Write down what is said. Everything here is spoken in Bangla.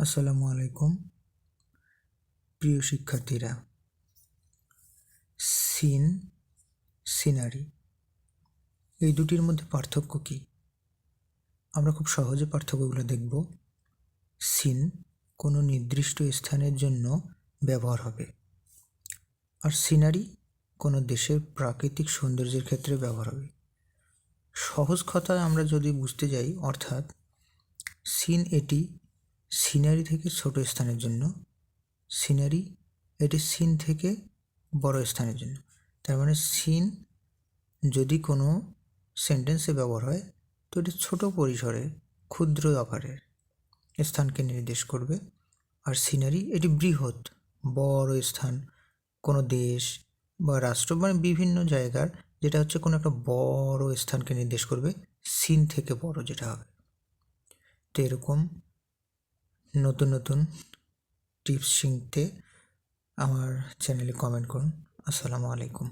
আসসালামু আলাইকুম প্রিয় শিক্ষার্থীরা। সিন, সিনারি এই দুটির মধ্যে পার্থক্য কি? আমরা খুব সহজে পার্থক্যগুলো দেখব। সিন কোনো নির্দিষ্ট স্থানের জন্য ব্যবহার হবে, আর সিনারি কোনো দেশের প্রাকৃতিক সৌন্দর্যের ক্ষেত্রে ব্যবহার হবে। সহজ কথায় আমরা যদি বুঝতে যাই, অর্থাৎ সিন এটি সিনারি থেকে ছোট স্থানের জন্য, সিনারি এটি সিন থেকে বড় স্থানের জন্য। তার মানে সিন যদি কোনো সেন্টেন্সে ব্যবহার হয় তো এটি ছোট পরিসরে, ক্ষুদ্র আকারের স্থানকে নির্দেশ করবে, আর সিনারি এটি বৃহৎ, বড় স্থান, কোনো দেশ বা রাষ্ট্র, মানে বিভিন্ন জায়গার, যেটা হচ্ছে কোনো একটা বড় স্থানকে নির্দেশ করবে, সিন থেকে বড় যেটা হবে। তো এরকম নতুন নতুন টিপস শিখতে আমার চ্যানেলে কমেন্ট করুন। আসসালামু আলাইকুম।